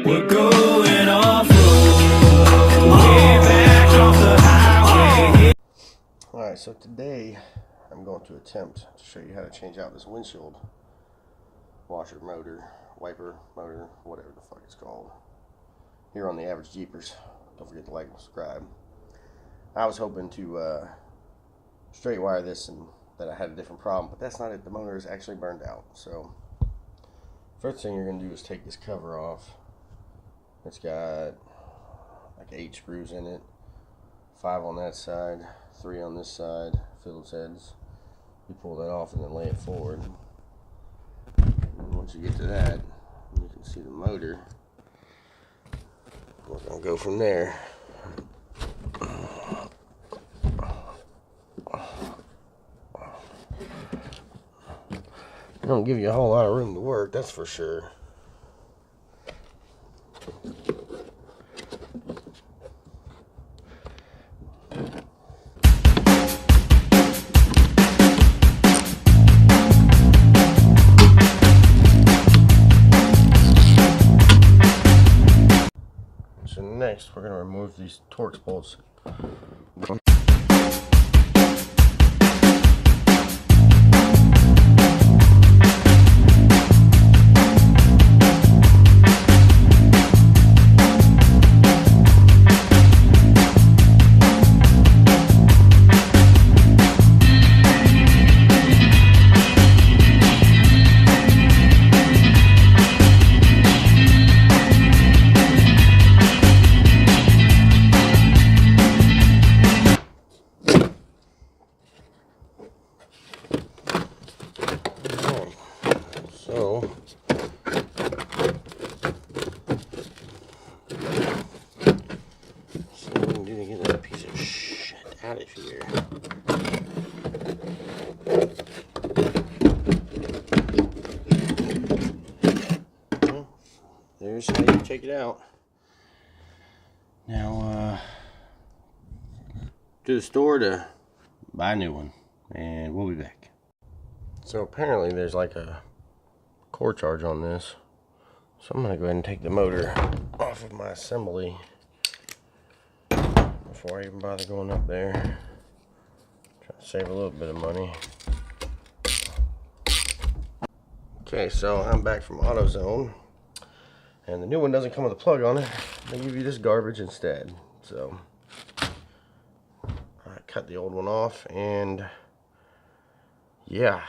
We're going off road, way back off the highway. Alright, so today I'm going to attempt to show you how to change out this windshield washer motor, wiper motor, whatever the fuck it's called, here on the Average Jeepers. Don't forget to like and subscribe. I was hoping to straight wire this and that I had a different problem, but that's not it. The motor is actually burned out. So first thing you're going to do is take this cover off. It's got like 8 screws in it, 5 on that side, 3 on this side, Phillips heads. You pull that off and then lay it forward. And once you get to that, you can see the motor. We're going to go from there. It don't give you a whole lot of room to work, that's for sure. So next, we're going to remove these Torx bolts. So what we can do to get that piece of shit out of here. Well, there's how you take it out. Now, to the store to buy a new one, and we'll be back. So apparently there's like a core charge on this, so I'm going to go ahead and take the motor off of my assembly before I even bother going up there. Try to save a little bit of money. Okay, so I'm back from AutoZone, and the new one doesn't come with a plug on it. They give you this garbage instead. So I cut the old one off, and yeah,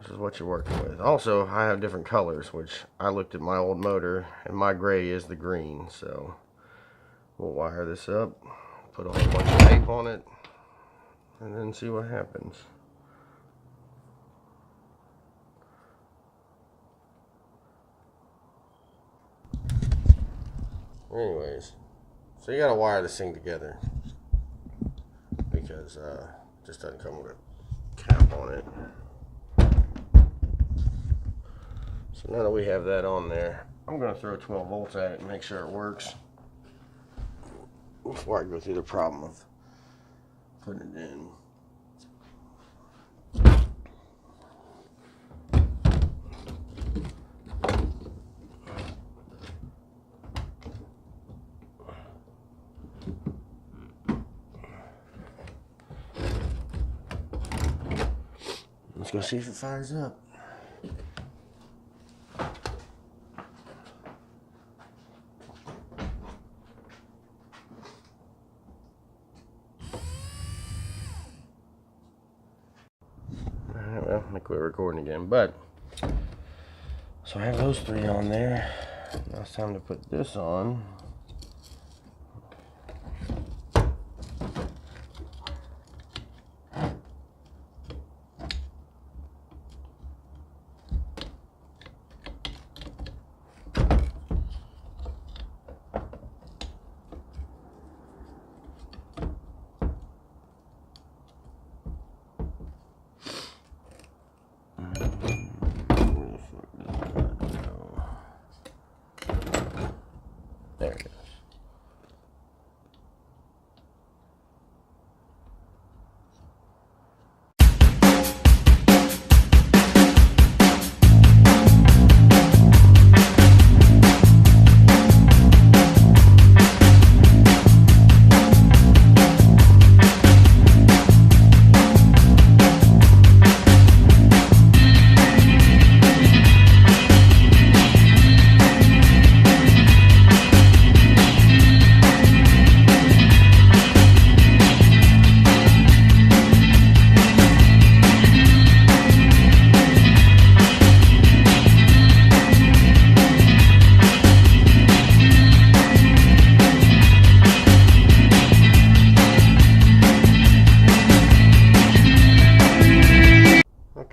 this is what you're working with. Also, I have different colors, which I looked at my old motor, and my gray is the green. So we'll wire this up, put a whole bunch of tape on it, and then see what happens. Anyways, so you gotta wire this thing together because it just doesn't come with a cap on it. So now that we have that on there, I'm going to throw 12 volts at it and make sure it works before I go through the problem of putting it in. Let's go see if it fires up. Well, I quit recording again, but so I have those 3 on there. Now it's time to put this on. There.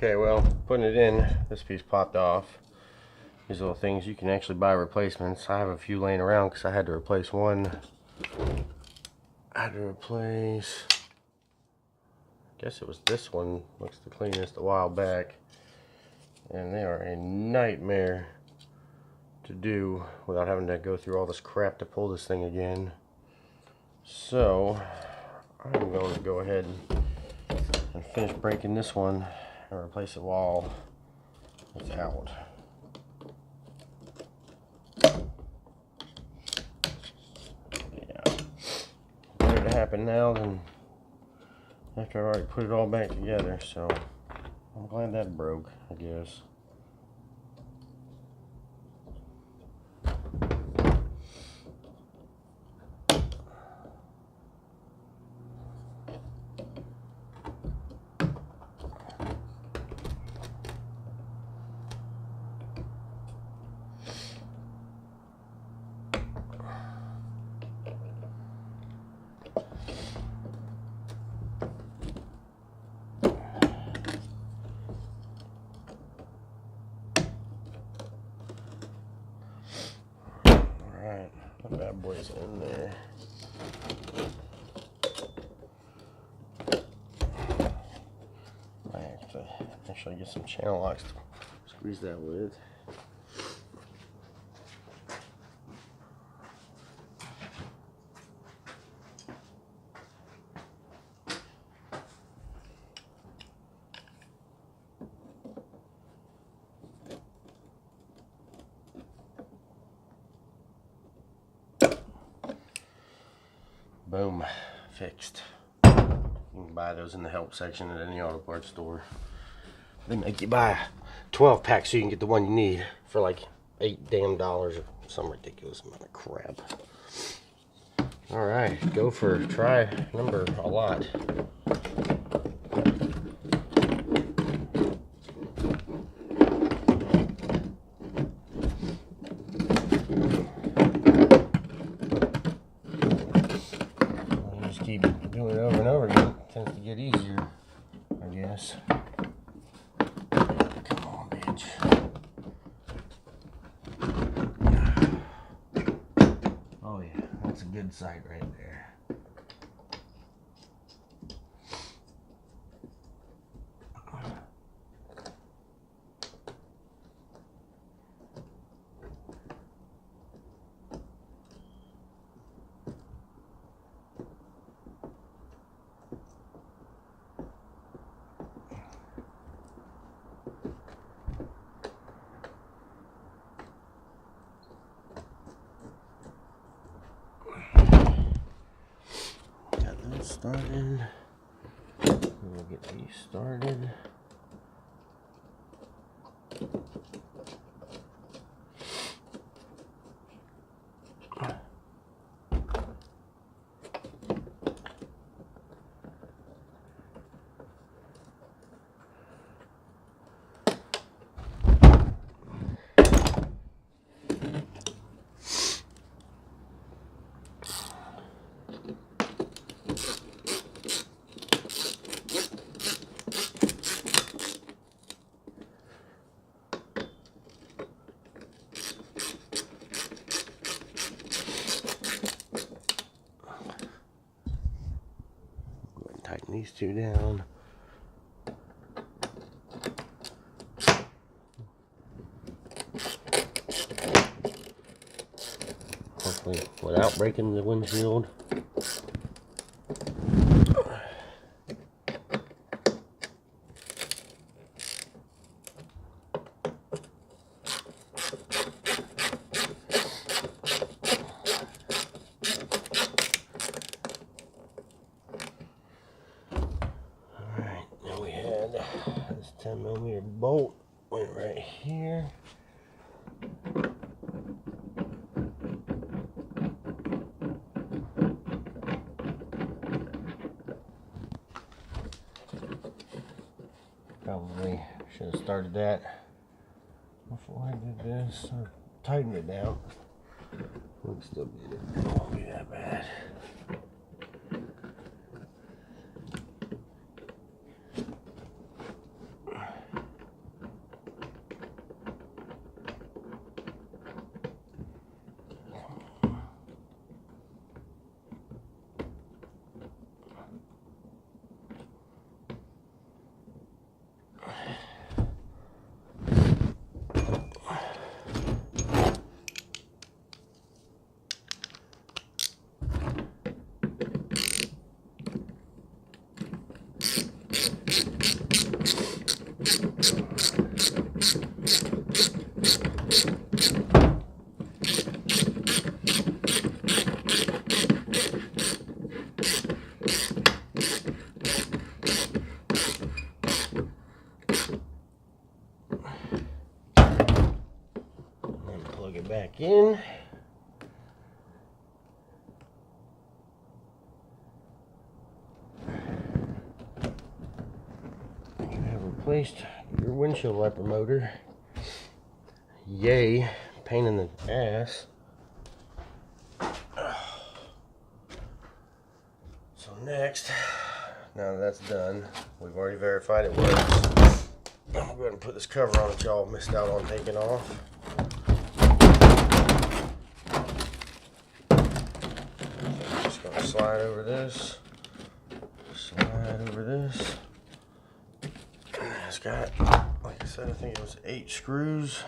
Okay, well, putting it in, this piece popped off. These little things, you can actually buy replacements. I have a few laying around because I had to replace one. I had to replace, I guess it was this one, looks the cleanest, a while back. And they are a nightmare to do without having to go through all this crap to pull this thing again. So I'm going to go ahead and finish breaking this one and replace it while it's out. Yeah, better to happen now than after I've already put it all back together. So I'm glad that broke, I guess. Alright, that bad boy's in there. I have to actually get some channel locks to squeeze that with. Boom, fixed. You can buy those in the help section at any auto parts store. They make you buy a 12 pack so you can get the one you need for like $8 damn or some ridiculous amount of crap. Alright, go for try number a lot. Keep doing it over and over again, it tends to get easier, I guess. Come on, bitch. Oh yeah, that's a good sight right there. Started. We'll get these started. Tighten these two down. Hopefully without breaking the windshield. This 10mm bolt went right here. Probably should have started that before I did this, or tightened it down. We'll still get it. It won't be that bad. back in. You have replaced your windshield wiper motor. Yay, pain in the ass. So next, now that that's done, we've already verified it works. I'm gonna go ahead and put this cover on that y'all missed out on taking off. So I'm just gonna slide over this, slide over this. It's got, like I said, I think it was 8 screws.